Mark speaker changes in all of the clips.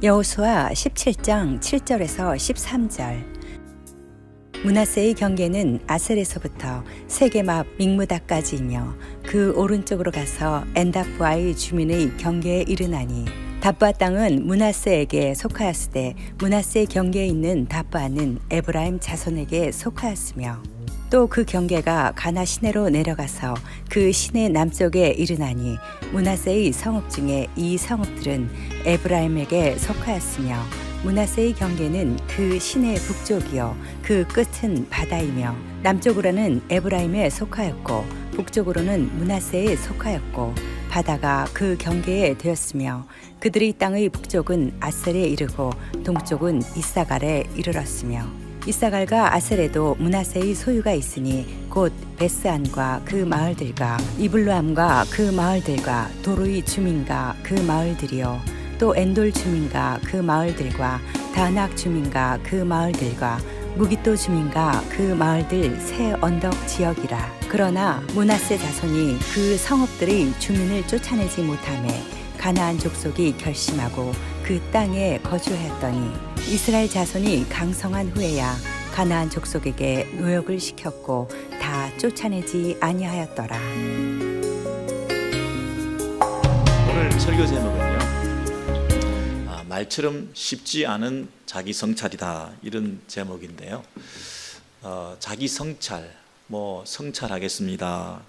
Speaker 1: 여호수아 17장 7절에서 13절. 므낫세의 경계는 아셀에서부터 세게맙 믹무다까지이며 그 오른쪽으로 가서 엔다프아의 주민의 경계에 이르나니, 답바 땅은 므낫세에게 속하였으되 므낫세의 경계에 있는 답바는 에브라임 자손에게 속하였으며, 또 그 경계가 가나 시내로 내려가서 그 시내 남쪽에 이르나니, 므낫세의 성읍 중에 이 성읍들은 에브라임에게 속하였으며, 므낫세의 경계는 그 시내 북쪽이요 그 끝은 바다이며, 남쪽으로는 에브라임에 속하였고 북쪽으로는 므낫세에 속하였고, 바다가 그 경계에 되었으며, 그들의 땅의 북쪽은 아셀에 이르고 동쪽은 이사갈에 이르렀으며, 이사갈과 아셀에도 므낫세의 소유가 있으니 곧 베스안과 그 마을들과 이블루함과 그 마을들과 도르이 주민과 그 마을들이요, 또 엔돌 주민과 그 마을들과 다낙 주민과 그 마을들과 무기또 주민과 그 마을들 새 언덕 지역이라. 그러나 므낫세 자손이 그 성읍들의 주민을 쫓아내지 못하매 가나안 족속이 결심하고 그 땅에 거주하였더니, 이스라엘 자손이 강성한 후에야 가나안 족속에게 노역을 시켰고 다 쫓아내지 아니하였더라.
Speaker 2: 오늘 설교 제목은요, 말처럼 쉽지 않은 자기 성찰이다, 이런 제목인데요. 자기 성찰, 성찰하겠습니다,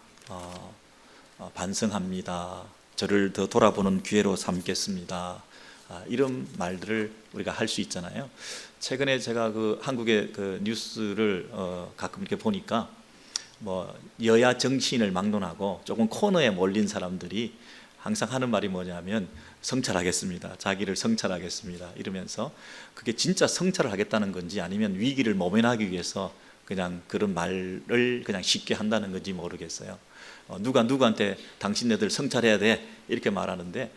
Speaker 2: 반성합니다, 저를 더 돌아보는 기회로 삼겠습니다, 이런 말들을 우리가 할 수 있잖아요. 최근에 제가 한국의 뉴스를 가끔 이렇게 보니까 여야 정치인을 막론하고 조금 코너에 몰린 사람들이 항상 하는 말이 뭐냐면, 성찰하겠습니다, 자기를 성찰하겠습니다 이러면서, 그게 진짜 성찰을 하겠다는 건지 아니면 위기를 모면하기 위해서 그냥 그런 말을 그냥 쉽게 한다는 건지 모르겠어요. 누가 누구한테 당신네들 성찰해야 돼 이렇게 말하는데,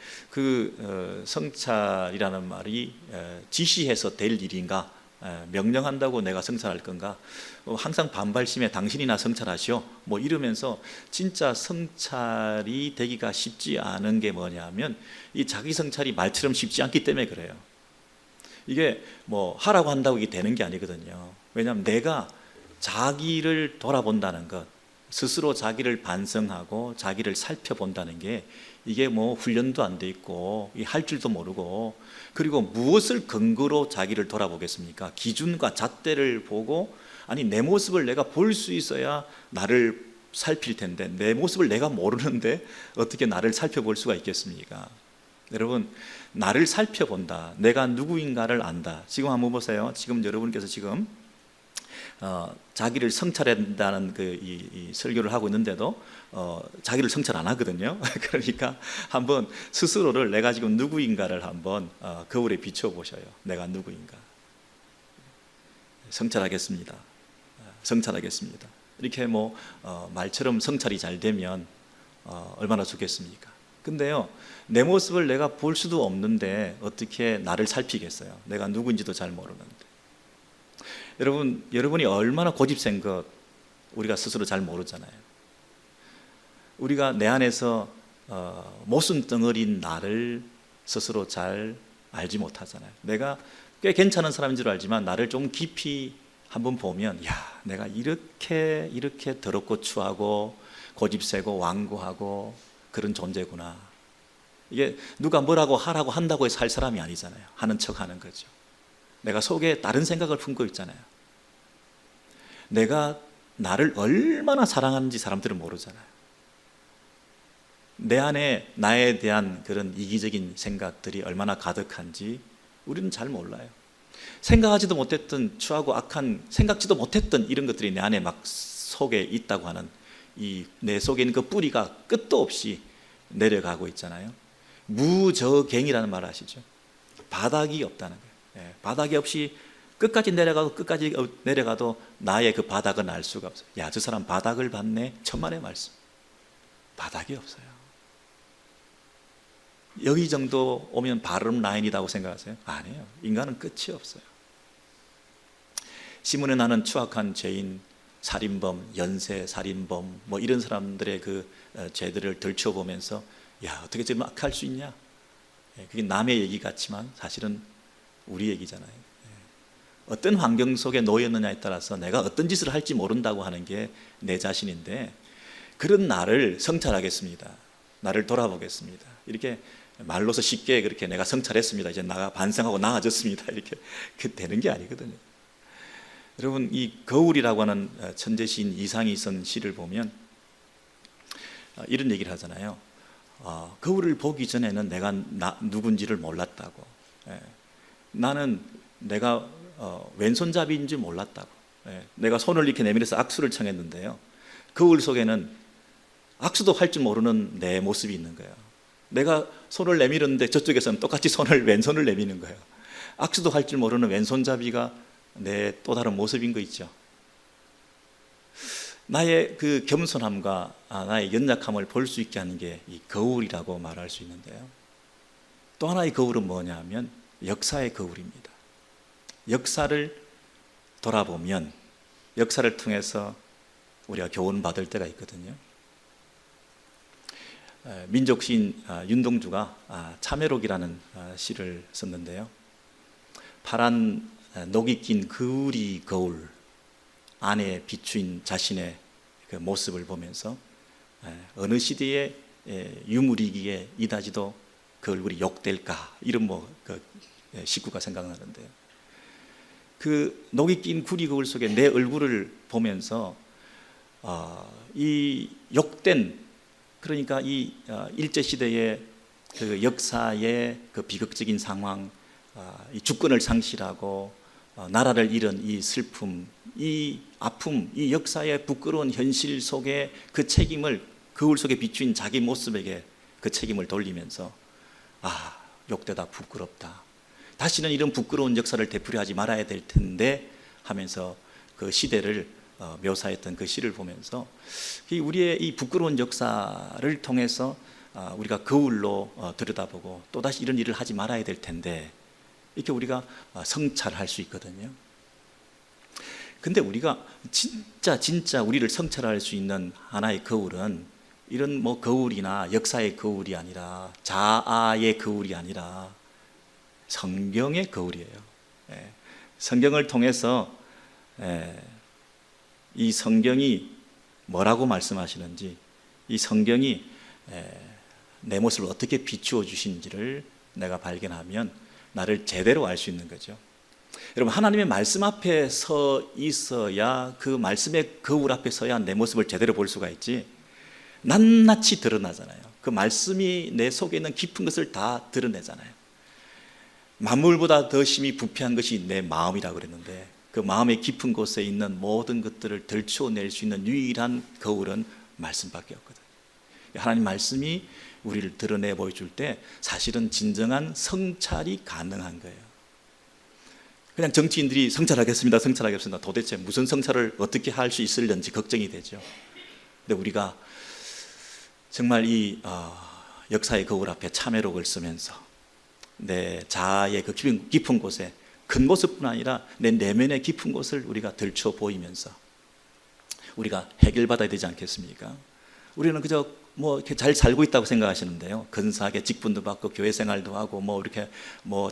Speaker 2: 성찰이라는 말이 지시해서 될 일인가, 명령한다고 내가 성찰할 건가, 항상 반발심에 당신이나 성찰하시오 이러면서, 진짜 성찰이 되기가 쉽지 않은 게 뭐냐면, 이 자기 성찰이 말처럼 쉽지 않기 때문에 그래요. 이게 하라고 한다고 이게 되는 게 아니거든요. 왜냐하면 내가 자기를 돌아본다는 것, 스스로 자기를 반성하고 자기를 살펴본다는 게, 이게 훈련도 안 돼 있고 할 줄도 모르고, 그리고 무엇을 근거로 자기를 돌아보겠습니까? 기준과 잣대를 보고, 아니 내 모습을 내가 볼 수 있어야 나를 살필 텐데, 내 모습을 내가 모르는데 어떻게 나를 살펴볼 수가 있겠습니까? 여러분, 나를 살펴본다, 내가 누구인가를 안다. 지금 한번 보세요. 지금 여러분께서 지금 자기를 성찰한다는 이 설교를 하고 있는데도 자기를 성찰 안 하거든요. 그러니까 한번 스스로를, 내가 지금 누구인가를 한번 거울에 비춰보셔요. 내가 누구인가. 성찰하겠습니다, 성찰하겠습니다 이렇게 말처럼 성찰이 잘 되면 얼마나 좋겠습니까? 근데요, 내 모습을 내가 볼 수도 없는데 어떻게 나를 살피겠어요? 내가 누구인지도 잘 모르는데. 여러분이 얼마나 고집센 것 우리가 스스로 잘 모르잖아요. 우리가 내 안에서 모순 덩어리인 나를 스스로 잘 알지 못하잖아요. 내가 꽤 괜찮은 사람인 줄 알지만 나를 좀 깊이 한번 보면, 야, 내가 이렇게 더럽고 추하고 고집세고 완고하고 그런 존재구나. 이게 누가 뭐라고 하라고 한다고 해서 할 사람이 아니잖아요. 하는 척 하는 거죠. 내가 속에 다른 생각을 품고 있잖아요. 내가 나를 얼마나 사랑하는지 사람들은 모르잖아요. 내 안에 나에 대한 그런 이기적인 생각들이 얼마나 가득한지 우리는 잘 몰라요. 생각하지도 못했던 추하고 악한, 생각지도 못했던 이런 것들이 내 안에 막 속에 있다고 하는, 이 내 속에 있는 그 뿌리가 끝도 없이 내려가고 있잖아요. 무저갱이라는 말 아시죠? 바닥이 없다는 거예요. 바닥이 없이 끝까지 내려가도 나의 그 바닥은 알 수가 없어요. 야, 저 사람 바닥을 봤네. 천만의 말씀. 바닥이 없어요. 여기 정도 오면 바름 라인이라고 생각하세요? 아니에요. 인간은 끝이 없어요. 시몬에 나는 추악한 죄인, 살인범, 연쇄 살인범 이런 사람들의 그 죄들을 들춰보면서, 야, 어떻게 저렇게 악할 수 있냐? 그게 남의 얘기 같지만 사실은 우리 얘기잖아요. 어떤 환경 속에 놓였느냐에 따라서 내가 어떤 짓을 할지 모른다고 하는 게 내 자신인데, 그런 나를 성찰하겠습니다. 나를 돌아보겠습니다. 이렇게 말로서 쉽게 그렇게 내가 성찰했습니다, 이제 나가 반성하고 나아졌습니다, 이렇게 되는 게 아니거든요. 여러분, 이 거울이라고 하는 천재 시인 이상이 쓴 시를 보면 이런 얘기를 하잖아요. 거울을 보기 전에는 내가 누군지를 몰랐다고. 나는 내가 왼손잡이인 줄 몰랐다고. 내가 손을 이렇게 내밀어서 악수를 청했는데요, 거울 속에는 악수도 할 줄 모르는 내 모습이 있는 거예요. 내가 손을 내밀었는데 저쪽에서는 똑같이 왼손을 내미는 거예요. 악수도 할 줄 모르는 왼손잡이가 내 또 다른 모습인 거 있죠. 나의 그 겸손함과 나의 연약함을 볼 수 있게 하는 게 이 거울이라고 말할 수 있는데요, 또 하나의 거울은 뭐냐 하면 역사의 거울입니다. 역사를 돌아보면 역사를 통해서 우리가 교훈받을 때가 있거든요. 민족 시인 윤동주가 참회록이라는 시를 썼는데요, 파란 녹이 낀 그을이 거울 안에 비추인 자신의 그 모습을 보면서 어느 시대의 유물이기에 이다지도 그 얼굴이 욕될까, 이런 그 식구가 생각나는데요, 그 녹이 낀 구리 거울 속에 내 얼굴을 보면서 이 욕된, 그러니까 이 일제시대의 그 역사의 그 비극적인 상황, 이 주권을 상실하고 나라를 잃은 이 슬픔, 이 아픔, 이 역사의 부끄러운 현실 속에 그 책임을, 거울 속에 비추인 자기 모습에게 그 책임을 돌리면서 욕되다, 부끄럽다, 다시는 이런 부끄러운 역사를 되풀이하지 말아야 될 텐데 하면서 그 시대를 묘사했던 그 시를 보면서 우리의 이 부끄러운 역사를 통해서 우리가 거울로 들여다보고 또다시 이런 일을 하지 말아야 될 텐데, 이렇게 우리가 성찰할 수 있거든요. 근데 우리가 진짜 우리를 성찰할 수 있는 하나의 거울은 이런 거울이나 역사의 거울이 아니라, 자아의 거울이 아니라 성경의 거울이에요. 성경을 통해서 이 성경이 뭐라고 말씀하시는지, 이 성경이 내 모습을 어떻게 비추어 주신지를 내가 발견하면 나를 제대로 알 수 있는 거죠. 여러분, 하나님의 말씀 앞에 서 있어야, 그 말씀의 거울 앞에 서야 내 모습을 제대로 볼 수가 있지, 낱낱이 드러나잖아요. 그 말씀이 내 속에 있는 깊은 것을 다 드러내잖아요. 만물보다 더 심히 부패한 것이 내 마음이라고 그랬는데, 그 마음의 깊은 곳에 있는 모든 것들을 들추어낼 수 있는 유일한 거울은 말씀밖에 없거든요. 하나님 말씀이 우리를 드러내 보여줄 때 사실은 진정한 성찰이 가능한 거예요. 그냥 정치인들이 성찰하겠습니다, 도대체 무슨 성찰을 어떻게 할 수 있을는지 걱정이 되죠. 근데 우리가 정말 이 역사의 거울 앞에 참회록을 쓰면서 내 자아의 그 깊은 곳에, 큰 모습뿐 아니라 내 내면의 깊은 곳을 우리가 들춰 보이면서 우리가 해결받아야 되지 않겠습니까? 우리는 그저 이렇게 잘 살고 있다고 생각하시는데요, 근사하게 직분도 받고 교회 생활도 하고 이렇게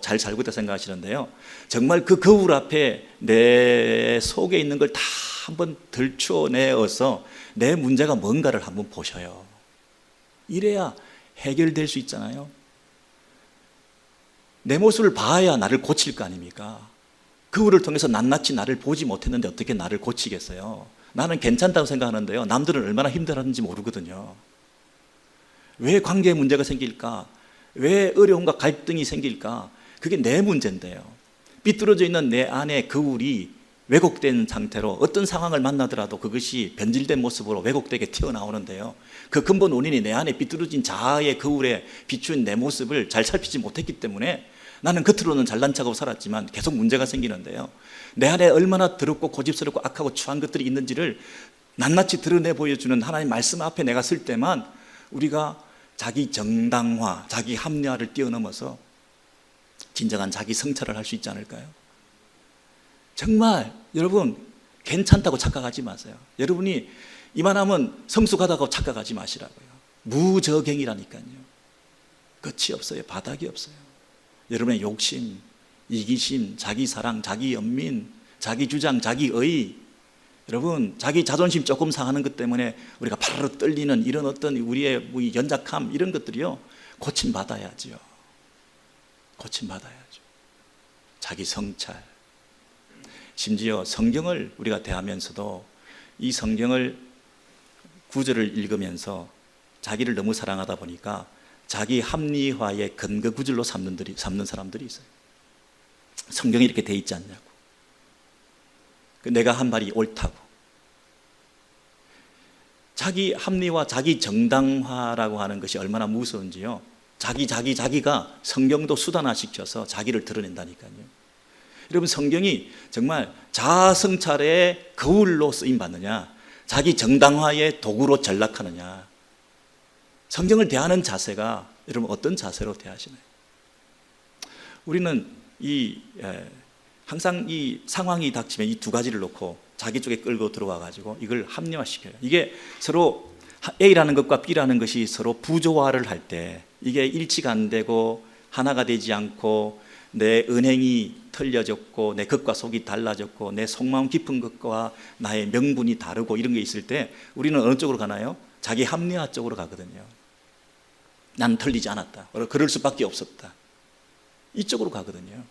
Speaker 2: 잘 살고 있다고 생각하시는데요, 정말 그 거울 앞에 내 속에 있는 걸 다 한번 들춰내어서 내 문제가 뭔가를 한번 보셔요. 이래야 해결될 수 있잖아요. 내 모습을 봐야 나를 고칠 거 아닙니까? 거울을 통해서 낱낱이 나를 보지 못했는데 어떻게 나를 고치겠어요? 나는 괜찮다고 생각하는데요, 남들은 얼마나 힘들었는지 모르거든요. 왜 관계에 문제가 생길까? 왜 어려움과 갈등이 생길까? 그게 내 문제인데요, 삐뚤어져 있는 내 안의 거울이 왜곡된 상태로 어떤 상황을 만나더라도 그것이 변질된 모습으로 왜곡되게 튀어나오는데요, 그 근본 원인이 내 안에 삐뚤어진 자아의 거울에 비춘 내 모습을 잘 살피지 못했기 때문에 나는 겉으로는 잘난 척하고 살았지만 계속 문제가 생기는데요, 내 안에 얼마나 더럽고 고집스럽고 악하고 추한 것들이 있는지를 낱낱이 드러내 보여주는 하나님 말씀 앞에 내가 설 때만 우리가 자기 정당화, 자기 합리화를 뛰어넘어서 진정한 자기 성찰을 할 수 있지 않을까요? 정말 여러분, 괜찮다고 착각하지 마세요. 여러분이 이만하면 성숙하다고 착각하지 마시라고요. 무저갱이라니까요. 끝이 없어요. 바닥이 없어요. 여러분의 욕심, 이기심, 자기 사랑, 자기 연민, 자기 주장, 자기의, 여러분 자기 자존심 조금 상하는 것 때문에 우리가 파르르 떨리는 이런 어떤 우리의 연약함 이런 것들이요, 고침받아야죠. 고침받아야죠. 자기 성찰. 심지어 성경을 우리가 대하면서도 이 성경을 구절을 읽으면서 자기를 너무 사랑하다 보니까 자기 합리화의 근거 구절로 삼는 사람들이 있어요. 성경이 이렇게 돼 있지 않냐고. 내가 한 말이 옳다고. 자기 합리화, 자기 정당화라고 하는 것이 얼마나 무서운지요. 자기가 성경도 수단화시켜서 자기를 드러낸다니까요. 여러분, 성경이 정말 자아 성찰의 거울로 쓰임 받느냐, 자기 정당화의 도구로 전락하느냐. 성경을 대하는 자세가 여러분 어떤 자세로 대하시나요? 우리는 항상 이 상황이 닥치면 이 두 가지를 놓고 자기 쪽에 끌고 들어와 가지고 이걸 합리화시켜요. 이게 서로 A라는 것과 B라는 것이 서로 부조화를 할 때 이게 일치가 안 되고 하나가 되지 않고 내 은행이 틀려졌고 내 겉과 속이 달라졌고 내 속마음 깊은 것과 나의 명분이 다르고 이런 게 있을 때 우리는 어느 쪽으로 가나요? 자기 합리화 쪽으로 가거든요. 난 틀리지 않았다. 그럴 수밖에 없었다. 이쪽으로 가거든요.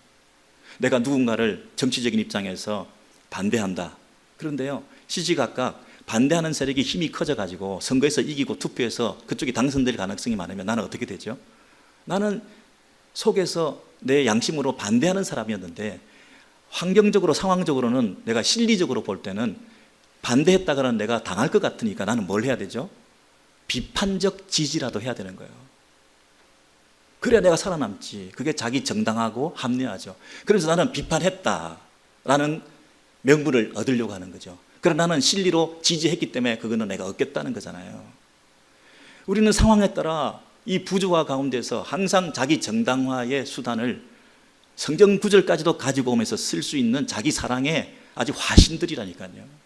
Speaker 2: 내가 누군가를 정치적인 입장에서 반대한다. 그런데요, 시시각각 반대하는 세력이 힘이 커져가지고 선거에서 이기고 투표해서 그쪽이 당선될 가능성이 많으면 나는 어떻게 되죠? 나는 속에서 내 양심으로 반대하는 사람이었는데 환경적으로 상황적으로는 내가 실리적으로 볼 때는 반대했다가는 내가 당할 것 같으니까 나는 뭘 해야 되죠? 비판적 지지라도 해야 되는 거예요. 그래야 내가 살아남지. 그게 자기 정당하고 합리화죠. 그래서 나는 비판했다라는 명분을 얻으려고 하는 거죠. 그러나 나는 실리로 지지했기 때문에 그거는 내가 얻겠다는 거잖아요. 우리는 상황에 따라 이 부조화 가운데서 항상 자기 정당화의 수단을 성경 구절까지도 가지고 오면서 쓸 수 있는 자기 사랑의 아주 화신들이라니까요.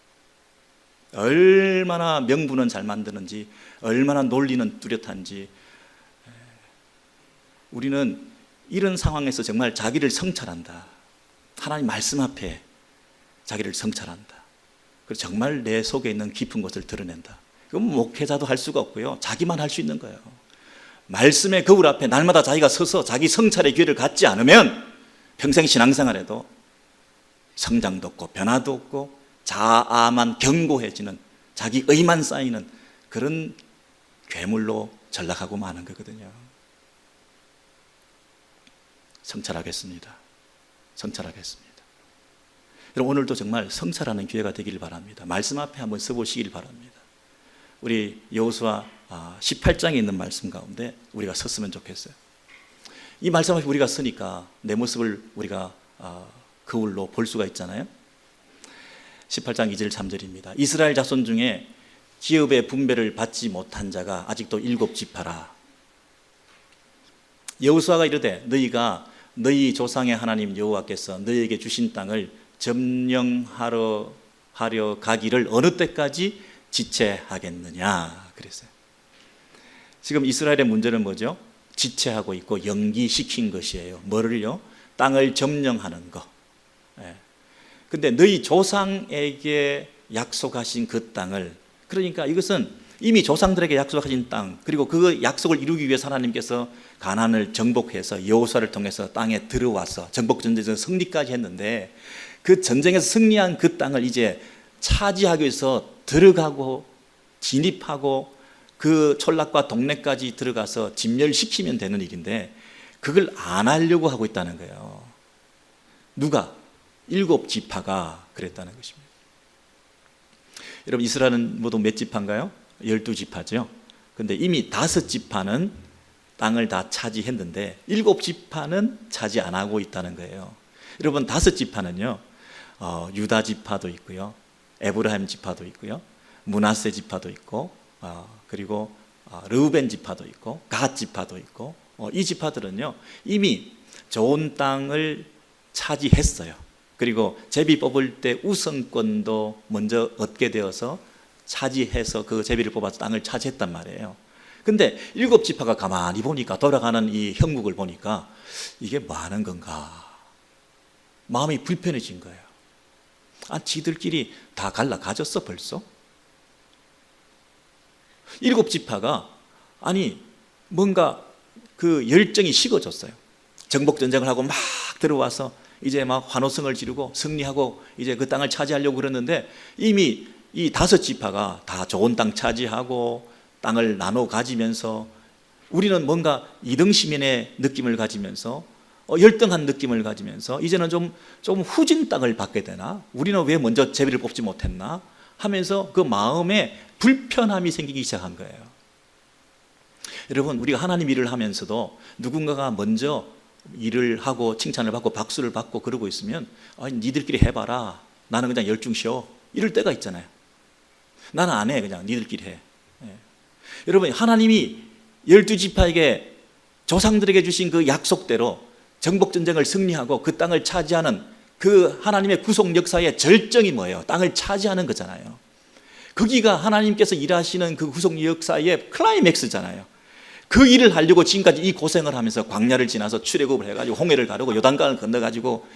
Speaker 2: 얼마나 명분은 잘 만드는지, 얼마나 논리는 뚜렷한지. 우리는 이런 상황에서 정말 자기를 성찰한다. 하나님 말씀 앞에 자기를 성찰한다. 그리고 정말 내 속에 있는 깊은 것을 드러낸다. 그건 목회자도 할 수가 없고요. 자기만 할 수 있는 거예요. 말씀의 거울 앞에 날마다 자기가 서서 자기 성찰의 기회를 갖지 않으면 평생 신앙생활에도 성장도 없고 변화도 없고 자아만 견고해지는, 자기 의만 쌓이는 그런 괴물로 전락하고 마는 거거든요. 성찰하겠습니다. 성찰하겠습니다. 여러분, 오늘도 정말 성찰하는 기회가 되기를 바랍니다. 말씀 앞에 한번 서보시길 바랍니다. 우리 여호수아 18장에 있는 말씀 가운데 우리가 섰으면 좋겠어요. 이 말씀 앞에 우리가 서니까 내 모습을 우리가 거울로 볼 수가 있잖아요. 18장 2절 3절입니다. 이스라엘 자손 중에 기업의 분배를 받지 못한 자가 아직도 7지파라. 여호수아가 이르되 너희가 너희 조상의 하나님 여호와께서 너희에게 주신 땅을 점령하러 가기를 어느 때까지 지체하겠느냐 그랬어요. 지금 이스라엘의 문제는 뭐죠? 지체하고 있고 연기시킨 것이에요. 뭐를요? 땅을 점령하는 거. 근데 너희 조상에게 약속하신 그 땅을, 그러니까 이것은 이미 조상들에게 약속하신 땅, 그리고 그 약속을 이루기 위해서 하나님께서 가나안을 정복해서 여호수아를 통해서 땅에 들어와서 정복 전쟁에서 승리까지 했는데 그 전쟁에서 승리한 그 땅을 이제 차지하기 위해서 들어가고 진입하고 그 촌락과 동네까지 들어가서 진멸시키면 되는 일인데 그걸 안 하려고 하고 있다는 거예요. 누가? 7지파가 그랬다는 것입니다. 여러분, 이스라엘은 모두 몇 지파인가요? 12지파죠. 근데 이미 5지파는 땅을 다 차지했는데 7지파는 차지 안 하고 있다는 거예요. 여러분, 5지파는요, 유다 지파도 있고요, 에브라임 지파도 있고요, 므낫세 지파도 있고, 그리고 르우벤 지파도 있고, 갓 지파도 있고, 이 지파들은요 이미 좋은 땅을 차지했어요. 그리고 제비 뽑을 때 우선권도 먼저 얻게 되어서 차지해서 그 제비를 뽑아서 땅을 차지했단 말이에요. 근데 7지파가 가만히 보니까, 돌아가는 이 형국을 보니까 이게 뭐 하는 건가? 마음이 불편해진 거예요. 지들끼리 다 갈라 가졌어 벌써? 7지파가 뭔가 그 열정이 식어졌어요. 정복전쟁을 하고 막 들어와서 이제 막 환호성을 지르고 승리하고 이제 그 땅을 차지하려고 그러는데, 이미 이 5지파가 다 좋은 땅 차지하고 땅을 나눠 가지면서 우리는 뭔가 이등시민의 느낌을 가지면서 열등한 느낌을 가지면서 이제는 좀 후진 땅을 받게 되나? 우리는 왜 먼저 제비를 뽑지 못했나? 하면서 그 마음에 불편함이 생기기 시작한 거예요. 여러분, 우리가 하나님 일을 하면서도 누군가가 먼저 일을 하고 칭찬을 받고 박수를 받고 그러고 있으면 니들끼리 해봐라, 나는 그냥 열중 쉬어, 이럴 때가 있잖아요. 나는 안 해, 그냥 니들끼리 해. 여러분, 하나님이 12지파에게 조상들에게 주신 그 약속대로 정복전쟁을 승리하고 그 땅을 차지하는 그 하나님의 구속 역사의 절정이 뭐예요? 땅을 차지하는 거잖아요. 거기가 하나님께서 일하시는 그 구속 역사의 클라이맥스잖아요. 그 일을 하려고 지금까지 이 고생을 하면서 광야를 지나서 출애굽을 해가지고 홍해를 가르고 요단강을 건너가지고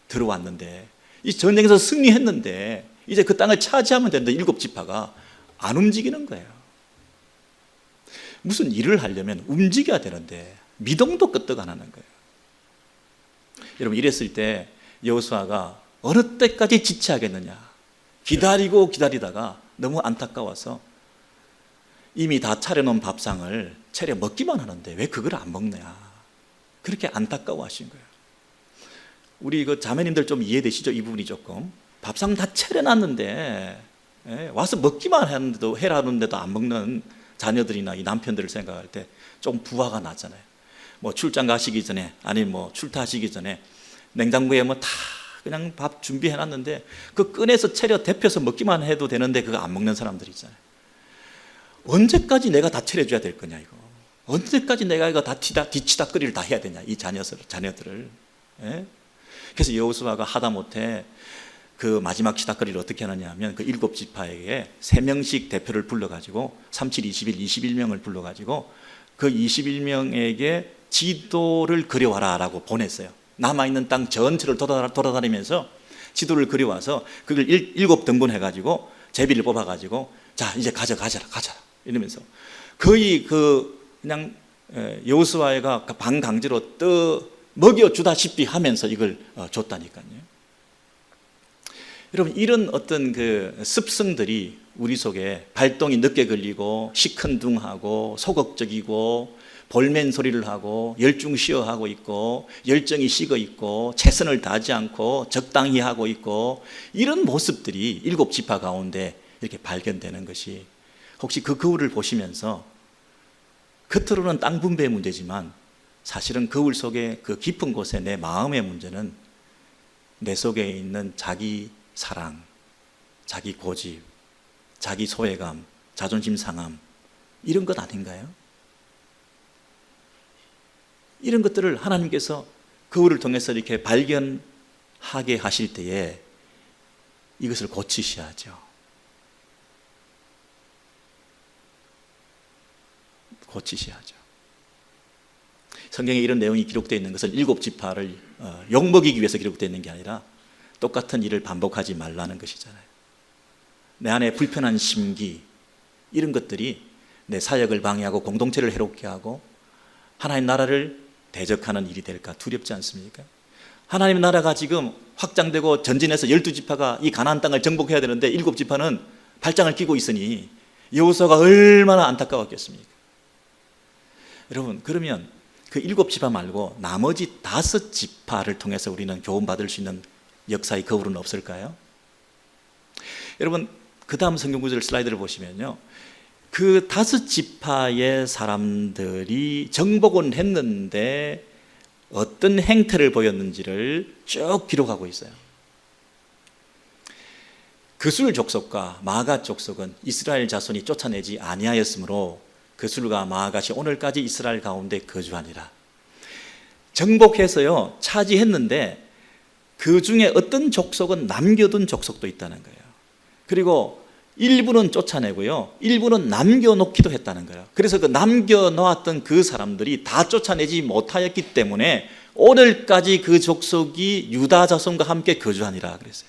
Speaker 2: 들어왔는데, 이 전쟁에서 승리했는데 이제 그 땅을 차지하면 되는데 7지파가 안 움직이는 거예요. 무슨 일을 하려면 움직여야 되는데 미동도 끄떡 안 하는 거예요. 여러분, 이랬을 때 여호수아가 어느 때까지 지체하겠느냐? 기다리고 기다리다가 너무 안타까워서 이미 다 차려놓은 밥상을 차려 먹기만 하는데 왜 그걸 안 먹냐? 그렇게 안타까워하신 거예요. 우리 그 자매님들 좀 이해되시죠? 이 부분이 조금. 밥상 다 차려놨는데 와서 먹기만 하는데도 해라는데도 안 먹는 자녀들이나 이 남편들을 생각할 때 좀 부화가 나잖아요. 뭐 출장 가시기 전에, 아니 뭐 출타하시기 전에 냉장고에 뭐 다 그냥 밥 준비해놨는데 그 꺼내서 차려 데펴서 먹기만 해도 되는데 그거 안 먹는 사람들 있잖아요. 언제까지 내가 다 차려줘야 될 거냐 이거. 언제까지 내가 이거 다 뒤치다거리를 다 해야 되냐 이 자녀들을. 그래서 여호수아가 하다못해 그 마지막 치다거리를 어떻게 하느냐 하면 그 7지파에게 3명씩 대표를 불러가지고 37, 21, 21명을 불러가지고 그 21명에게 지도를 그려와라 라고 보냈어요. 남아있는 땅 전체를 돌아다니면서 지도를 그려와서 그걸 7등분 해가지고 제비를 뽑아가지고 자 이제 가자 이러면서 거의 그냥 여호수아가 반강제로 먹여주다시피 하면서 이걸 줬다니까요. 여러분, 이런 어떤 그 습성들이 우리 속에 발동이 늦게 걸리고 시큰둥하고 소극적이고 볼멘 소리를 하고 열중시어하고 있고 열정이 식어 있고 최선을 다하지 않고 적당히 하고 있고 이런 모습들이 7지파 가운데 이렇게 발견되는 것이, 혹시 그 거울을 보시면서 겉으로는 땅 분배의 문제지만 사실은 거울 속에 그 깊은 곳에 내 마음의 문제는 내 속에 있는 자기 사랑, 자기 고집, 자기 소외감, 자존심 상함, 이런 것 아닌가요? 이런 것들을 하나님께서 거울을 통해서 이렇게 발견하게 하실 때에 이것을 고치셔야죠. 고치셔야죠. 성경에 이런 내용이 기록되어 있는 것은 7지파를 욕먹이기 위해서 기록되어 있는 게 아니라 똑같은 일을 반복하지 말라는 것이잖아요. 내 안에 불편한 심기, 이런 것들이 내 사역을 방해하고 공동체를 해롭게 하고 하나님 나라를 대적하는 일이 될까 두렵지 않습니까? 하나님의 나라가 지금 확장되고 전진해서 12지파가 이 가나안 땅을 정복해야 되는데 7지파는 발장을 끼고 있으니 여호수아가 얼마나 안타까웠겠습니까? 여러분, 그러면 그 7지파 말고 나머지 5지파를 통해서 우리는 교훈받을 수 있는 역사의 거울은 없을까요? 여러분, 그 다음 성경 구절 슬라이드를 보시면요, 그 5지파의 사람들이 정복은 했는데 어떤 행태를 보였는지를 쭉 기록하고 있어요. 그술 족속과 마가 족속은 이스라엘 자손이 쫓아내지 아니하였으므로 그술과 마가시 오늘까지 이스라엘 가운데 거주하니라. 정복해서요 차지했는데 그 중에 어떤 족속은 남겨둔 족속도 있다는 거예요. 그리고 일부는 쫓아내고요, 일부는 남겨놓기도 했다는 거예요. 그래서 그 남겨놓았던 그 사람들이 다 쫓아내지 못하였기 때문에 오늘까지 그 족속이 유다 자손과 함께 거주하니라 그랬어요.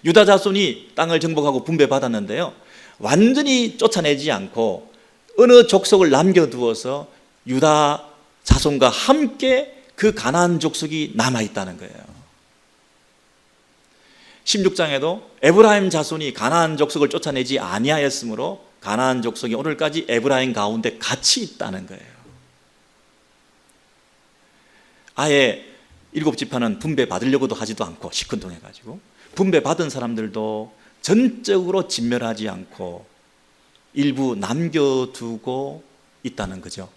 Speaker 2: 유다 자손이 땅을 정복하고 분배받았는데요, 완전히 쫓아내지 않고 어느 족속을 남겨두어서 유다 자손과 함께 그 가나안 족속이 남아있다는 거예요. 16장에도 에브라임 자손이 가나안 족속을 쫓아내지 아니하였으므로 가나안 족속이 오늘까지 에브라임 가운데 같이 있다는 거예요. 아예 7지파는 분배받으려고도 하지도 않고 시큰둥해가지고, 분배받은 사람들도 전적으로 진멸하지 않고 일부 남겨두고 있다는 거죠.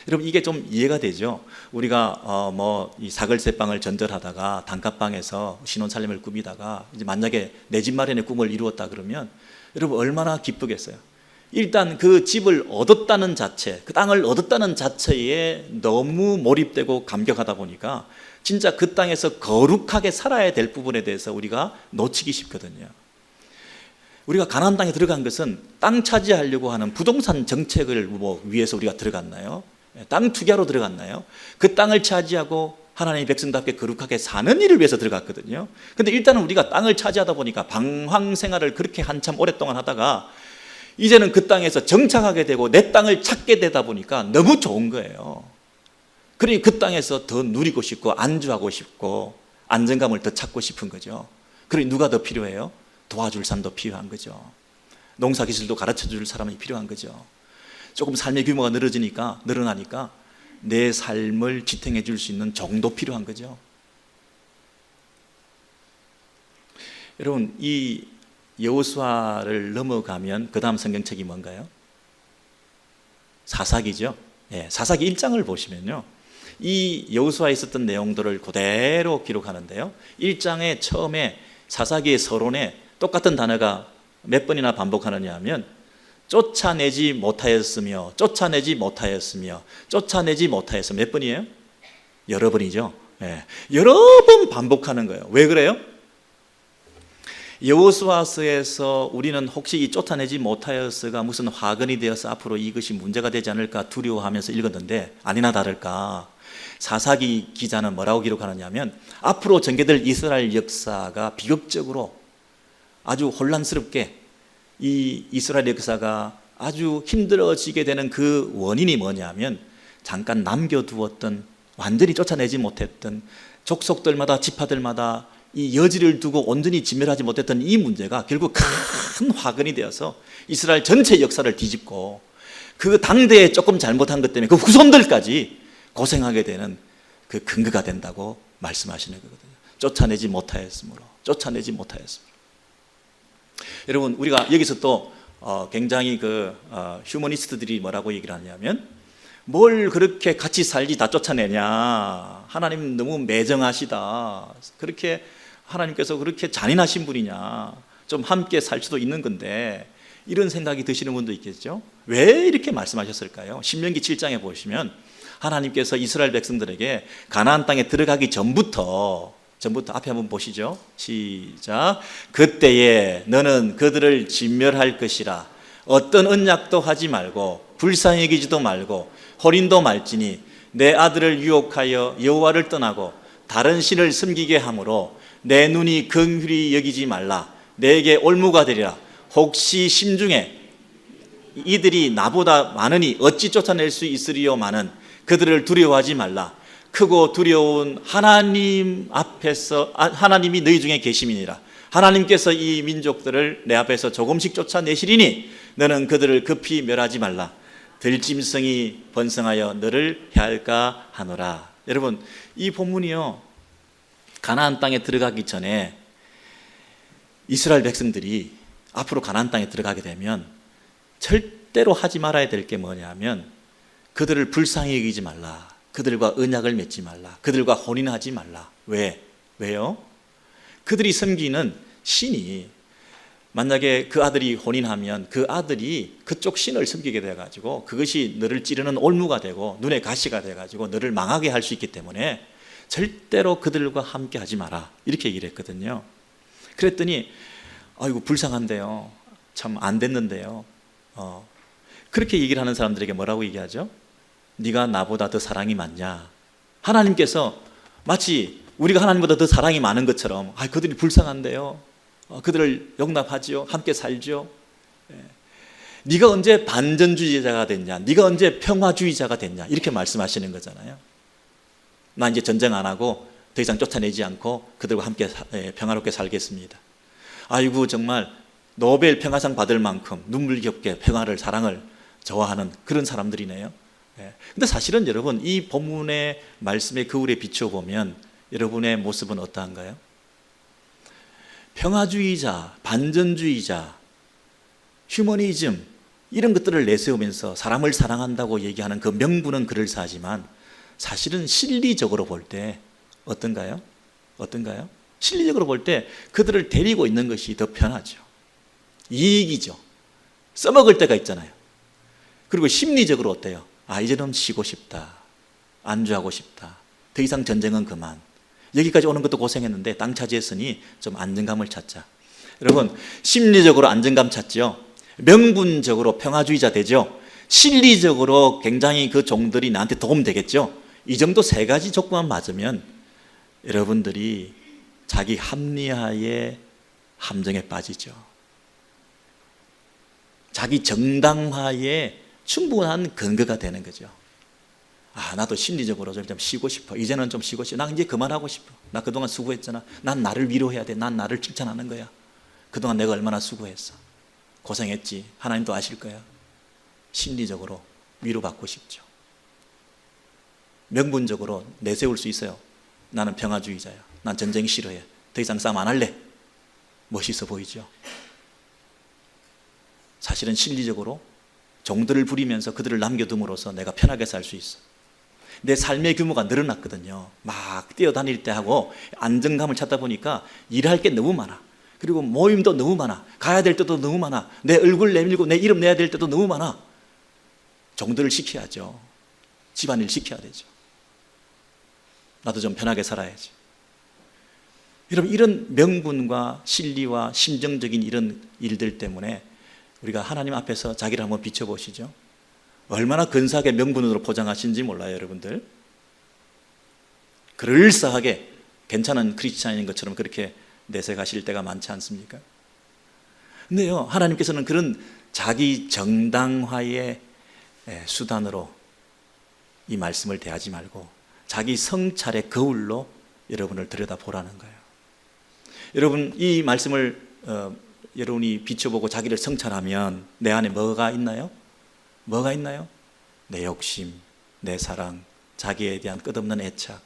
Speaker 2: 여러분, 이게 좀 이해가 되죠? 우리가 이 사글세방을 전절하다가 단칸방에서 신혼살림을 꾸미다가 이제 만약에 내 집 마련의 꿈을 이루었다 그러면 여러분 얼마나 기쁘겠어요. 일단 그 집을 얻었다는 자체, 그 땅을 얻었다는 자체에 너무 몰입되고 감격하다 보니까 진짜 그 땅에서 거룩하게 살아야 될 부분에 대해서 우리가 놓치기 쉽거든요. 우리가 가나안 땅에 들어간 것은 땅 차지하려고 하는 부동산 정책을 위해서 우리가 들어갔나요? 땅 투기하러 들어갔나요? 그 땅을 차지하고 하나님의 백성답게 거룩하게 사는 일을 위해서 들어갔거든요. 근데 일단은 우리가 땅을 차지하다 보니까 방황 생활을 그렇게 한참 오랫동안 하다가 이제는 그 땅에서 정착하게 되고 내 땅을 찾게 되다 보니까 너무 좋은 거예요. 그러니 그 땅에서 더 누리고 싶고 안주하고 싶고 안정감을 더 찾고 싶은 거죠. 그러니 누가 더 필요해요? 도와줄 사람도 필요한 거죠. 농사 기술도 가르쳐 줄 사람이 필요한 거죠. 조금 삶의 규모가 늘어나니까 내 삶을 지탱해 줄 수 있는 정도 필요한 거죠. 여러분, 이 여호수아를 넘어가면 그 다음 성경책이 뭔가요? 사사기죠. 사사기 1장을 보시면요, 이 여호수아에 있었던 내용들을 그대로 기록하는데요, 1장의 처음에 사사기의 서론에 똑같은 단어가 몇 번이나 반복하느냐 하면 쫓아내지 못하였으며, 쫓아내지 못하였으며, 쫓아내지 못하였으며. 몇 번이에요? 여러 번이죠. 여러 번 반복하는 거예요. 왜 그래요? 여호수아서에서 우리는 혹시 이 쫓아내지 못하였으가 무슨 화근이 되어서 앞으로 이것이 문제가 되지 않을까 두려워하면서 읽었는데, 아니나 다를까 사사기 기자는 뭐라고 기록하느냐 하면 앞으로 전개될 이스라엘 역사가 비극적으로 아주 혼란스럽게 이 이스라엘 역사가 아주 힘들어지게 되는 그 원인이 뭐냐면 잠깐 남겨두었던, 완전히 쫓아내지 못했던 족속들마다 지파들마다 이 여지를 두고 온전히 진멸하지 못했던 이 문제가 결국 큰 화근이 되어서 이스라엘 전체 역사를 뒤집고 그 당대에 조금 잘못한 것 때문에 그 후손들까지 고생하게 되는 그 근거가 된다고 말씀하시는 거거든요. 쫓아내지 못하였으므로. 여러분, 우리가 여기서 또 굉장히 휴머니스트들이 뭐라고 얘기를 하냐면, 뭘 그렇게 같이 살지 다 쫓아내냐, 하나님 너무 매정하시다, 그렇게 하나님께서 그렇게 잔인하신 분이냐, 좀 함께 살 수도 있는 건데, 이런 생각이 드시는 분도 있겠죠. 왜 이렇게 말씀하셨을까요? 신명기 7장에 보시면 하나님께서 이스라엘 백성들에게 가나안 땅에 들어가기 전부터 앞에 한번 보시죠. 시작. 그때에 너는 그들을 진멸할 것이라. 어떤 언약도 하지 말고 불쌍히 여기지도 말고 혼인도 말지니 내 아들을 유혹하여 여호와를 떠나고 다른 신을 섬기게 함으로 내 눈이 긍휼히 여기지 말라. 내게 올무가 되리라. 혹시 심중에 이들이 나보다 많으니 어찌 쫓아낼 수 있으리요마는 그들을 두려워하지 말라. 크고 두려운 하나님 앞에서 하나님이 너희 중에 계심이니라. 하나님께서 이 민족들을 내 앞에서 조금씩 쫓아내시리니 너는 그들을 급히 멸하지 말라. 들짐승이 번성하여 너를 해할까 하노라. 여러분, 이 본문이요, 가나안 땅에 들어가기 전에 이스라엘 백성들이 앞으로 가나안 땅에 들어가게 되면 절대로 하지 말아야 될 게 뭐냐면 그들을 불쌍히 여기지 말라. 그들과 언약을 맺지 말라. 그들과 혼인하지 말라. 왜요? 그들이 섬기는 신이, 만약에 그 아들이 혼인하면 그 아들이 그쪽 신을 섬기게 돼가지고 그것이 너를 찌르는 올무가 되고 눈의 가시가 돼가지고 너를 망하게 할 수 있기 때문에 절대로 그들과 함께 하지 마라. 이렇게 얘기를 했거든요. 그랬더니 아이고 불쌍한데요, 참 안 됐는데요. 그렇게 얘기를 하는 사람들에게 뭐라고 얘기하죠? 네가 나보다 더 사랑이 많냐? 하나님께서 마치 우리가 하나님보다 더 사랑이 많은 것처럼 그들이 불쌍한데요. 그들을 용납하지요. 함께 살죠. 네가 언제 반전주의자가 됐냐? 네가 언제 평화주의자가 됐냐? 이렇게 말씀하시는 거잖아요. 나 이제 전쟁 안 하고 더 이상 쫓아내지 않고 그들과 함께 평화롭게 살겠습니다. 아이고 정말 노벨 평화상 받을 만큼 눈물겹게 평화를 사랑을 좋아하는 그런 사람들이네요. 근데 사실은 여러분 이 본문의 말씀의 거울에 비춰보면 여러분의 모습은 어떠한가요? 평화주의자, 반전주의자, 휴머니즘 이런 것들을 내세우면서 사람을 사랑한다고 얘기하는 그 명분은 그럴싸하지만 사실은 실리적으로 볼 때 어떤가요? 실리적으로 볼 때 그들을 데리고 있는 것이 더 편하죠. 이익이죠. 써먹을 때가 있잖아요. 그리고 심리적으로 어때요? 이제는 쉬고 싶다. 안주하고 싶다. 더 이상 전쟁은 그만. 여기까지 오는 것도 고생했는데 땅 차지했으니 좀 안정감을 찾자. 여러분 심리적으로 안정감 찾죠. 명분적으로 평화주의자 되죠. 실리적으로 굉장히 그 종들이 나한테 도움 되겠죠. 이 정도 세 가지 조건만 맞으면 여러분들이 자기 합리화의 함정에 빠지죠. 자기 정당화에 충분한 근거가 되는 거죠. 나도 심리적으로 좀 쉬고 싶어. 이제는 좀 쉬고 싶어. 나 이제 그만하고 싶어. 나 그동안 수고했잖아. 난 나를 위로해야 돼. 난 나를 칭찬하는 거야. 그동안 내가 얼마나 수고했어. 고생했지. 하나님도 아실 거야. 심리적으로 위로받고 싶죠. 명분적으로 내세울 수 있어요. 나는 평화주의자야. 난 전쟁 싫어해. 더 이상 싸움 안 할래. 멋있어 보이죠. 사실은 실리적으로 종들을 부리면서 그들을 남겨둠으로써 내가 편하게 살 수 있어. 내 삶의 규모가 늘어났거든요. 막 뛰어다닐 때 하고 안정감을 찾다 보니까 일할 게 너무 많아. 그리고 모임도 너무 많아. 가야 될 때도 너무 많아. 내 얼굴 내밀고 내 이름 내야 될 때도 너무 많아. 종들을 시켜야죠. 집안일 시켜야 되죠. 나도 좀 편하게 살아야지. 여러분 이런 명분과 실리와 심정적인 이런 일들 때문에 우리가 하나님 앞에서 자기를 한번 비춰보시죠. 얼마나 근사하게 명분으로 포장하신지 몰라요, 여러분들. 그럴싸하게 괜찮은 크리스찬인 것처럼 그렇게 내색하실 때가 많지 않습니까? 근데요, 하나님께서는 그런 자기 정당화의 수단으로 이 말씀을 대하지 말고 자기 성찰의 거울로 여러분을 들여다보라는 거예요. 여러분 이 말씀을 여러분이 비춰보고 자기를 성찰하면 내 안에 뭐가 있나요? 뭐가 있나요? 내 욕심, 내 사랑, 자기에 대한 끝없는 애착.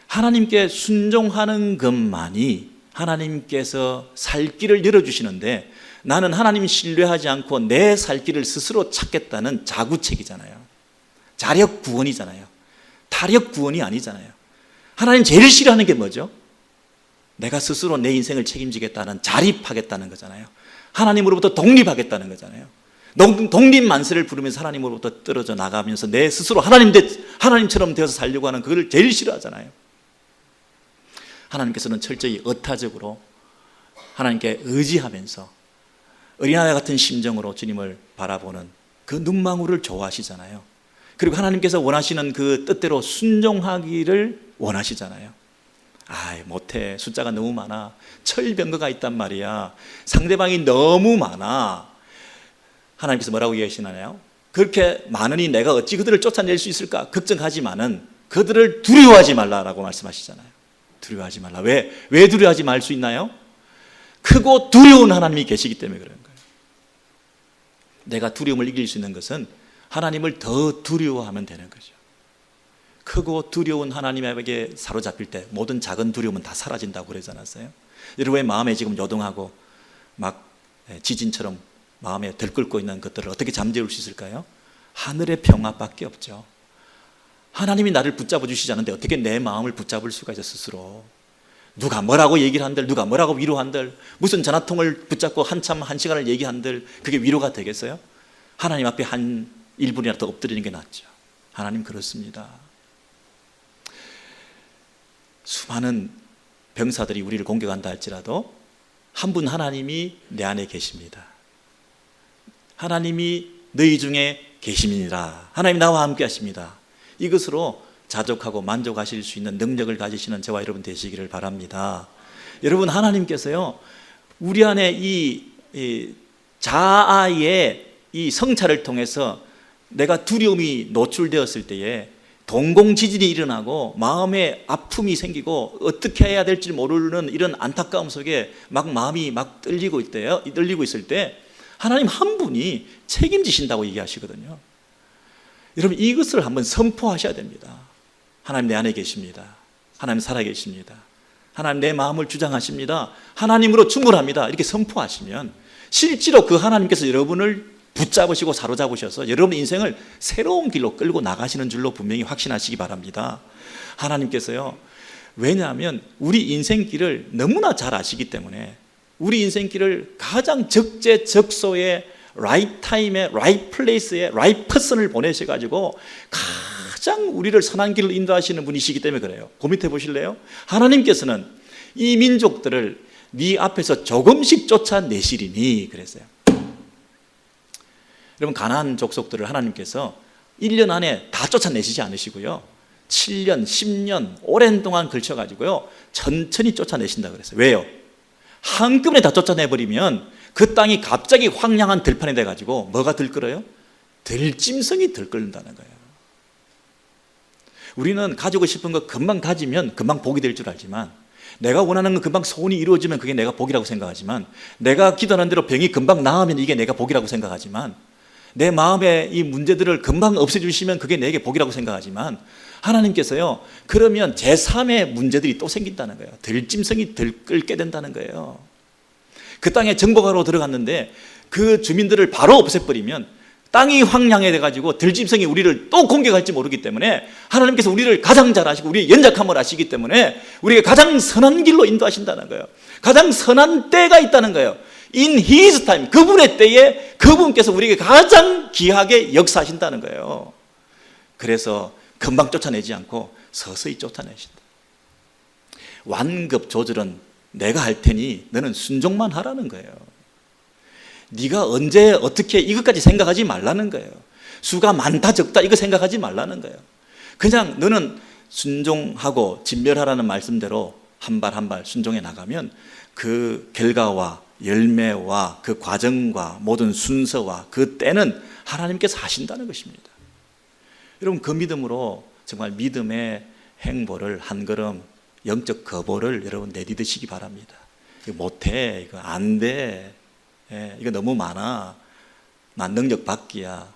Speaker 2: 하나님께 순종하는 것만이 하나님께서 살 길을 열어주시는데 나는 하나님 신뢰하지 않고 내 살 길을 스스로 찾겠다는 자구책이잖아요. 자력 구원이잖아요. 타력 구원이 아니잖아요. 하나님 제일 싫어하는 게 뭐죠? 내가 스스로 내 인생을 책임지겠다는 자립하겠다는 거잖아요. 하나님으로부터 독립하겠다는 거잖아요. 독립 만세를 부르면서 하나님으로부터 떨어져 나가면서 내 스스로 하나님처럼 되어서 살려고 하는 그걸 제일 싫어하잖아요. 하나님께서는 철저히 의타적으로 하나님께 의지하면서 어린아이 같은 심정으로 주님을 바라보는 그 눈망울을 좋아하시잖아요. 그리고 하나님께서 원하시는 그 뜻대로 순종하기를 원하시잖아요. 못해. 숫자가 너무 많아. 철병거가 있단 말이야. 상대방이 너무 많아. 하나님께서 뭐라고 얘기하시나요? 그렇게 많으니 내가 어찌 그들을 쫓아낼 수 있을까? 걱정하지만은 그들을 두려워하지 말라라고 말씀하시잖아요. 두려워하지 말라. 왜 두려워하지 말 수 있나요? 크고 두려운 하나님이 계시기 때문에 그런 거예요. 내가 두려움을 이길 수 있는 것은 하나님을 더 두려워하면 되는 거죠. 크고 두려운 하나님에게 사로잡힐 때 모든 작은 두려움은 다 사라진다고 그러지 않았어요? 여러분의 마음에 지금 요동하고 막 지진처럼 마음에 들끓고 있는 것들을 어떻게 잠재울 수 있을까요? 하늘의 평화밖에 없죠. 하나님이 나를 붙잡아 주시지 않는데 어떻게 내 마음을 붙잡을 수가 있어 스스로. 누가 뭐라고 얘기를 한들, 누가 뭐라고 위로한들, 무슨 전화통을 붙잡고 한참 한 시간을 얘기한들 그게 위로가 되겠어요? 하나님 앞에 한 1분이라도 엎드리는 게 낫죠. 하나님 그렇습니다. 수많은 병사들이 우리를 공격한다 할지라도 한 분 하나님이 내 안에 계십니다. 하나님이 너희 중에 계심이니라. 하나님 나와 함께 하십니다. 이것으로 자족하고 만족하실 수 있는 능력을 가지시는 저와 여러분 되시기를 바랍니다. 여러분, 하나님께서요, 우리 안에 이 자아의 이 성찰을 통해서 내가 두려움이 노출되었을 때에 동공지진이 일어나고 마음에 아픔이 생기고 어떻게 해야 될지 모르는 이런 안타까움 속에 막 마음이 막 떨리고 있을 때 하나님 한 분이 책임지신다고 얘기하시거든요. 여러분, 이것을 한번 선포하셔야 됩니다. 하나님 내 안에 계십니다. 하나님 살아계십니다. 하나님 내 마음을 주장하십니다. 하나님으로 충분합니다. 이렇게 선포하시면 실제로 그 하나님께서 여러분을 붙잡으시고 사로잡으셔서 여러분 인생을 새로운 길로 끌고 나가시는 줄로 분명히 확신하시기 바랍니다. 하나님께서요, 왜냐하면 우리 인생길을 너무나 잘 아시기 때문에 우리 인생길을 가장 적재적소에 right time에 right place에 right person을 보내셔가지고 가장 우리를 선한 길을 인도하시는 분이시기 때문에 그래요. 고민해 보실래요? 하나님께서는 이 민족들을 네 앞에서 조금씩 쫓아내시리니 그랬어요. 여러분, 가나안 족속들을 하나님께서 1년 안에 다 쫓아내시지 않으시고요, 7년, 10년 오랜 동안 걸쳐가지고요 천천히 쫓아내신다 그랬어요. 왜요? 한꺼번에 다 쫓아내버리면 그 땅이 갑자기 황량한 들판이 돼가지고 뭐가 들끓어요? 들짐승이 들끓는다는 거예요. 우리는 가지고 싶은 거 금방 가지면 금방 복이 될 줄 알지만, 내가 원하는 건 금방 소원이 이루어지면 그게 내가 복이라고 생각하지만, 내가 기도하는 대로 병이 금방 나으면 이게 내가 복이라고 생각하지만, 내 마음의 이 문제들을 금방 없애주시면 그게 내게 복이라고 생각하지만, 하나님께서요, 그러면 제3의 문제들이 또 생긴다는 거예요. 들짐승이 들끓게 된다는 거예요. 그 땅에 정복하러 들어갔는데 그 주민들을 바로 없애버리면 땅이 황량해 돼가지고 들짐승이 우리를 또 공격할지 모르기 때문에 하나님께서 우리를 가장 잘 아시고 우리의 연약함을 아시기 때문에 우리가 가장 선한 길로 인도하신다는 거예요. 가장 선한 때가 있다는 거예요. In His time, 그분의 때에 그분께서 우리에게 가장 귀하게 역사하신다는 거예요. 그래서 금방 쫓아내지 않고 서서히 쫓아내신다. 완급 조절은 내가 할 테니 너는 순종만 하라는 거예요. 네가 언제 어떻게 이것까지 생각하지 말라는 거예요. 수가 많다 적다 이거 생각하지 말라는 거예요. 그냥 너는 순종하고 진멸하라는 말씀대로 한 발 한 발 순종해 나가면 그 결과와 열매와 그 과정과 모든 순서와 그 때는 하나님께서 하신다는 것입니다. 여러분, 그 믿음으로 정말 믿음의 행보를 한 걸음, 영적 거보를 여러분 내디드시기 바랍니다. 이거 못해, 이거 안 돼, 이거 너무 많아, 난 능력 밖이야,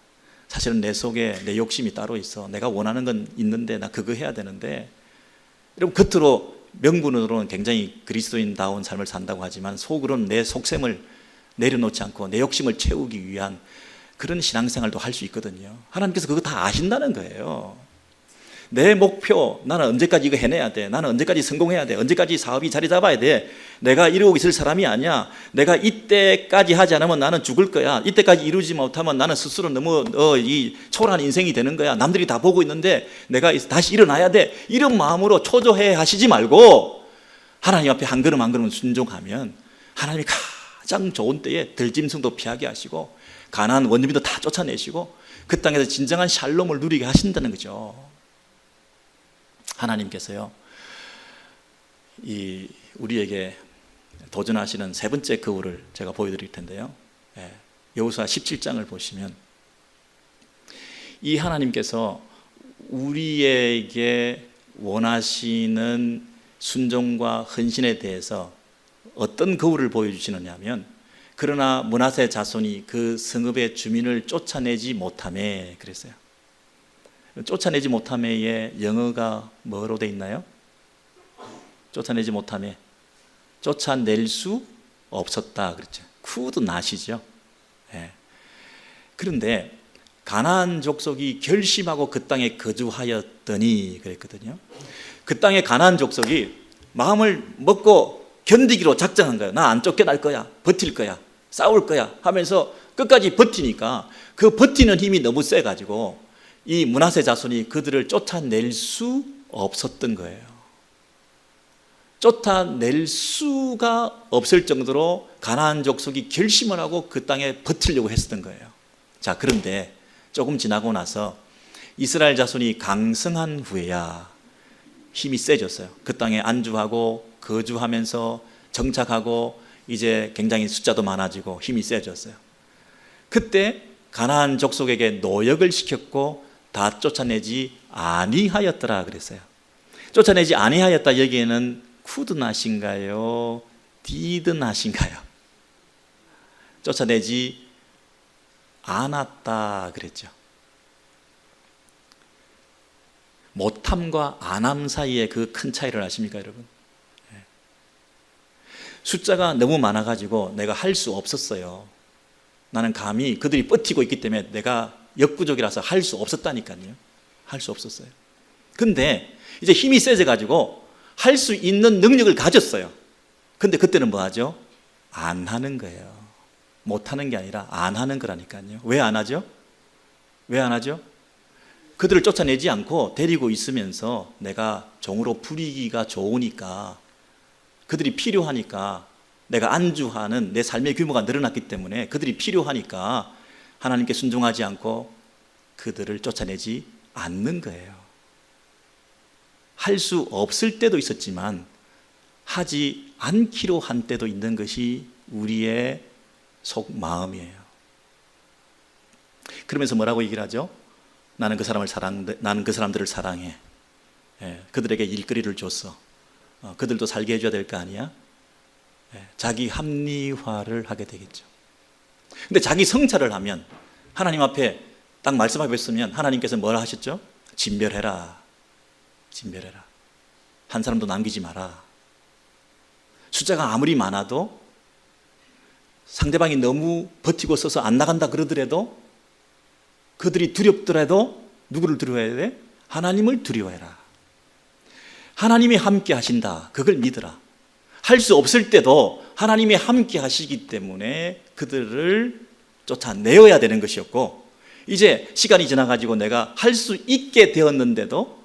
Speaker 2: 사실은 내 속에 내 욕심이 따로 있어, 내가 원하는 건 있는데 나 그거 해야 되는데. 여러분, 겉으로 명분으로는 굉장히 그리스도인다운 삶을 산다고 하지만 속으로는 내 속셈을 내려놓지 않고 내 욕심을 채우기 위한 그런 신앙생활도 할 수 있거든요. 하나님께서 그거 다 아신다는 거예요. 내 목표, 나는 언제까지 이거 해내야 돼, 나는 언제까지 성공해야 돼, 언제까지 사업이 자리 잡아야 돼, 내가 이러고 있을 사람이 아니야, 내가 이때까지 하지 않으면 나는 죽을 거야, 이때까지 이루지 못하면 나는 스스로 너무 이 초라한 인생이 되는 거야, 남들이 다 보고 있는데 내가 다시 일어나야 돼, 이런 마음으로 초조해 하시지 말고 하나님 앞에 한 걸음 한 걸음 순종하면 하나님이 가장 좋은 때에 들짐승도 피하게 하시고 가나안 원주민도 다 쫓아내시고 그 땅에서 진정한 샬롬을 누리게 하신다는 거죠. 하나님께서요, 우리에게 도전하시는 세 번째 거울을 제가 보여드릴 텐데요, 여호수아 17장을 보시면 이 하나님께서 우리에게 원하시는 순종과 헌신에 대해서 어떤 거울을 보여주시느냐 하면, 그러나 므낫세 자손이 그 성읍의 주민을 쫓아내지 못하매 그랬어요. 쫓아내지 못하매의 영어가 뭐로 돼 있나요? 쫓아내지 못하매, 쫓아낼 수 없었다 그랬죠. could not이죠. 그런데 가나안 족속이 결심하고 그 땅에 거주하였더니 그랬거든요. 그 땅에 가나안 족속이 마음을 먹고 견디기로 작정한 거예요. 나 안 쫓겨날 거야, 버틸 거야, 싸울 거야 하면서 끝까지 버티니까 그 버티는 힘이 너무 세가지고 이 므낫세 자손이 그들을 쫓아낼 수 없었던 거예요. 쫓아낼 수가 없을 정도로 가나안 족속이 결심을 하고 그 땅에 버티려고 했었던 거예요. 자, 그런데 조금 지나고 나서 이스라엘 자손이 강성한 후에야 힘이 세졌어요. 그 땅에 안주하고 거주하면서 정착하고 이제 굉장히 숫자도 많아지고 힘이 세졌어요. 그때 가나안 족속에게 노역을 시켰고 다 쫓아내지 아니하였더라 그랬어요. 쫓아내지 아니하였다 여기에는 쿠드낫인가요? 디드낫인가요? 쫓아내지 않았다 그랬죠. 못함과 안함 사이에 그 큰 차이를 아십니까, 여러분? 숫자가 너무 많아가지고 내가 할 수 없었어요. 나는 감히 그들이 버티고 있기 때문에 내가 역부족이라서 할 수 없었다니까요. 할 수 없었어요. 근데 이제 힘이 세져가지고 할 수 있는 능력을 가졌어요. 근데 그때는 뭐 하죠? 안 하는 거예요. 못 하는 게 아니라 안 하는 거라니까요. 왜 안 하죠? 왜 안 하죠? 그들을 쫓아내지 않고 데리고 있으면서 내가 종으로 부리기가 좋으니까, 그들이 필요하니까, 내가 안주하는 내 삶의 규모가 늘어났기 때문에 그들이 필요하니까 하나님께 순종하지 않고 그들을 쫓아내지 않는 거예요. 할 수 없을 때도 있었지만 하지 않기로 한 때도 있는 것이 우리의 속마음이에요. 그러면서 뭐라고 얘기를 하죠? 나는 그 사람들을 사랑해. 그들에게 일거리를 줬어. 그들도 살게 해줘야 될 거 아니야? 자기 합리화를 하게 되겠죠. 근데 자기 성찰을 하면, 하나님 앞에 딱 말씀하고 있으면 하나님께서 뭐라 하셨죠? 진멸해라. 진멸해라. 한 사람도 남기지 마라. 숫자가 아무리 많아도 상대방이 너무 버티고 서서 안 나간다 그러더라도, 그들이 두렵더라도 누구를 두려워해야 돼? 하나님을 두려워해라. 하나님이 함께 하신다. 그걸 믿어라. 할 수 없을 때도 하나님이 함께 하시기 때문에 그들을 쫓아내어야 되는 것이었고, 이제 시간이 지나가지고 내가 할 수 있게 되었는데도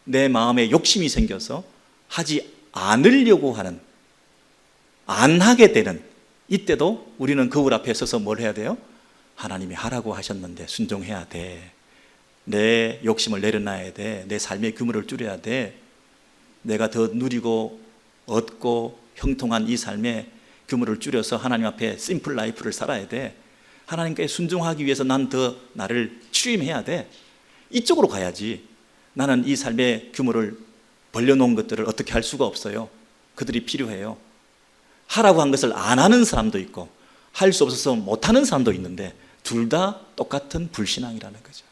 Speaker 2: 내 마음에 욕심이 생겨서 하지 않으려고 하는, 안 하게 되는 이때도 우리는 거울 앞에 서서 뭘 해야 돼요? 하나님이 하라고 하셨는데 순종해야 돼. 내 욕심을 내려놔야 돼. 내 삶의 규모를 줄여야 돼. 내가 더 누리고 얻고 형통한 이 삶의 규모를 줄여서 하나님 앞에 심플 라이프를 살아야 돼. 하나님께 순종하기 위해서 난 더 나를 추임해야 돼. 이쪽으로 가야지. 나는 이 삶의 규모를 벌려놓은 것들을 어떻게 할 수가 없어요. 그들이 필요해요. 하라고 한 것을 안 하는 사람도 있고 할 수 없어서 못하는 사람도 있는데 둘 다 똑같은 불신앙이라는 거죠.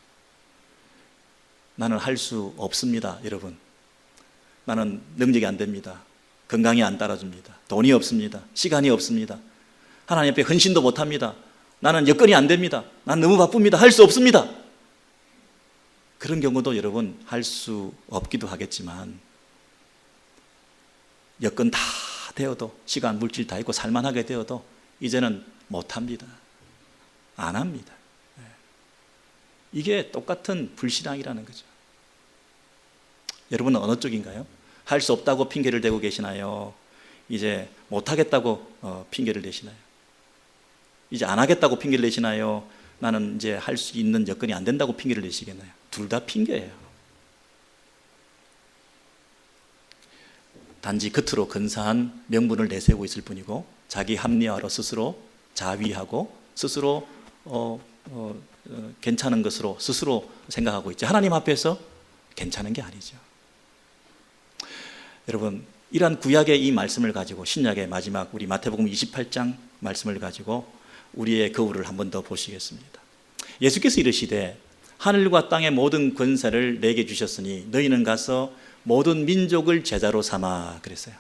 Speaker 2: 나는 할 수 없습니다, 여러분. 나는 능력이 안 됩니다. 건강이 안 따라줍니다. 돈이 없습니다. 시간이 없습니다. 하나님 앞에 헌신도 못합니다. 나는 여건이 안 됩니다. 난 너무 바쁩니다. 할 수 없습니다. 그런 경우도 여러분 할 수 없기도 하겠지만, 여건 다 되어도, 시간, 물질 다 있고 살만하게 되어도 이제는 못합니다. 안 합니다. 이게 똑같은 불신앙이라는 거죠. 여러분은 어느 쪽인가요? 할 수 없다고 핑계를 대고 계시나요? 이제 못하겠다고 핑계를 대시나요? 이제 안 하겠다고 핑계를 내시나요? 나는 이제 할 수 있는 여건이 안 된다고 핑계를 내시겠나요? 둘 다 핑계예요. 단지 겉으로 근사한 명분을 내세우고 있을 뿐이고, 자기 합리화로 스스로 자위하고 스스로 괜찮은 것으로 스스로 생각하고 있죠. 하나님 앞에서 괜찮은 게 아니죠. 여러분, 이러한 구약의 이 말씀을 가지고 신약의 마지막 우리 마태복음 28장 말씀을 가지고 우리의 거울을 한 번 더 보시겠습니다. 예수께서 이르시되 하늘과 땅의 모든 권세를 내게 주셨으니 너희는 가서 모든 민족을 제자로 삼아 그랬어요.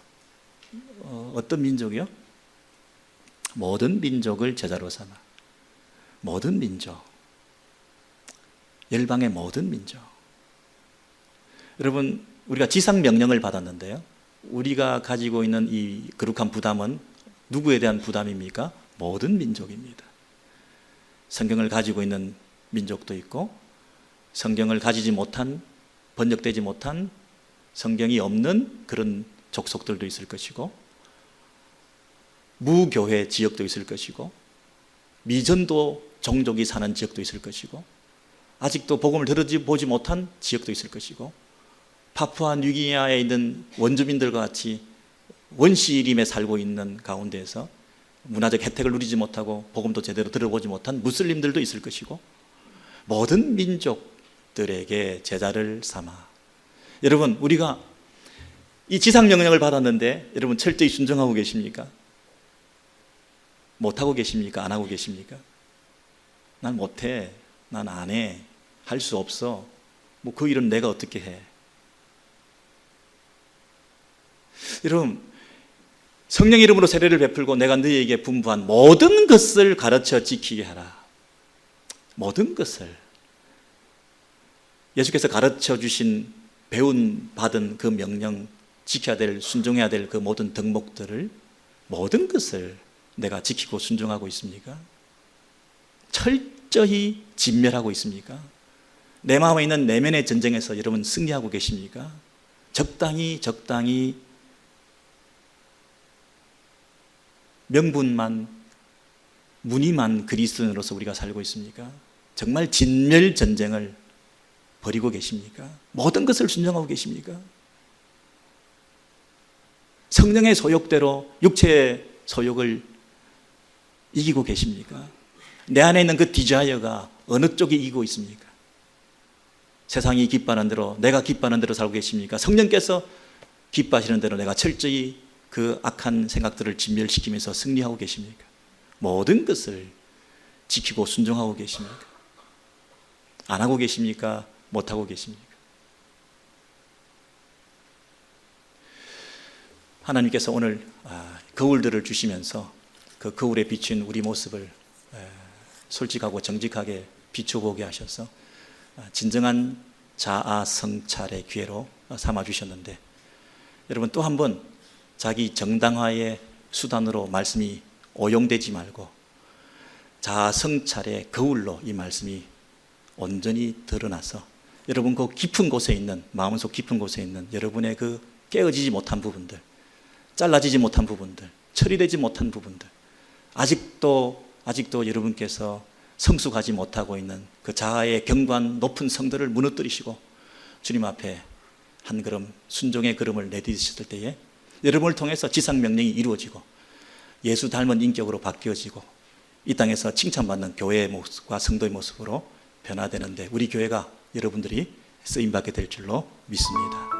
Speaker 2: 어떤 민족이요? 모든 민족을 제자로 삼아. 모든 민족. 열방의 모든 민족. 여러분, 우리가 지상 명령을 받았는데요, 우리가 가지고 있는 이 거룩한 부담은 누구에 대한 부담입니까? 모든 민족입니다. 성경을 가지고 있는 민족도 있고, 성경을 가지지 못한, 번역되지 못한, 성경이 없는 그런 족속들도 있을 것이고 무교회 지역도 있을 것이고 미전도 종족이 사는 지역도 있을 것이고 아직도 복음을 들어보지 못한 지역도 있을 것이고 파푸아 뉴기니아에 있는 원주민들과 같이 원시림에 살고 있는 가운데에서 문화적 혜택을 누리지 못하고 복음도 제대로 들어보지 못한 무슬림들도 있을 것이고 모든 민족들에게 제자를 삼아. 여러분, 우리가 이 지상명령을 받았는데 여러분 철저히 순종하고 계십니까? 못하고 계십니까? 안 하고 계십니까? 난 못해, 난 안 해, 할 수 없어, 뭐 그 일은 내가 어떻게 해. 여러분, 성령 이름으로 세례를 베풀고 내가 너희에게 분부한 모든 것을 가르쳐 지키게 하라. 모든 것을 예수께서 가르쳐 주신 배운 받은 그 명령, 지켜야 될, 순종해야 될 그 모든 덕목들을, 모든 것을 내가 지키고 순종하고 있습니까? 철저히 진멸하고 있습니까? 내 마음에 있는 내면의 전쟁에서 여러분 승리하고 계십니까? 적당히 명분만, 무늬만 그리스도인으로서 우리가 살고 있습니까? 정말 진멸 전쟁을 벌이고 계십니까? 모든 것을 순종하고 계십니까? 성령의 소욕대로 육체의 소욕을 이기고 계십니까? 내 안에 있는 그 디자이어가 어느 쪽에 이기고 있습니까? 세상이 기뻐하는 대로, 내가 기뻐하는 대로 살고 계십니까? 성령께서 기뻐하시는 대로 내가 철저히 그 악한 생각들을 진멸시키면서 승리하고 계십니까? 모든 것을 지키고 순종하고 계십니까? 안 하고 계십니까? 못 하고 계십니까? 하나님께서 오늘 거울들을 주시면서 그 거울에 비친 우리 모습을 솔직하고 정직하게 비춰보게 하셔서 진정한 자아 성찰의 기회로 삼아 주셨는데, 여러분 또 한 번 자기 정당화의 수단으로 말씀이 오용되지 말고 자아 성찰의 거울로 이 말씀이 온전히 드러나서 여러분 그 깊은 곳에 있는, 마음속 깊은 곳에 있는 여러분의 그 깨어지지 못한 부분들, 잘라지지 못한 부분들, 처리되지 못한 부분들, 아직도 여러분께서 성숙하지 못하고 있는 그 자아의 견고한 높은 성들을 무너뜨리시고 주님 앞에 한 걸음 순종의 걸음을 내디디셨을 때에 여러분을 통해서 지상명령이 이루어지고 예수 닮은 인격으로 바뀌어지고 이 땅에서 칭찬받는 교회의 모습과 성도의 모습으로 변화되는데 우리 교회가 여러분들이 쓰임받게 될 줄로 믿습니다.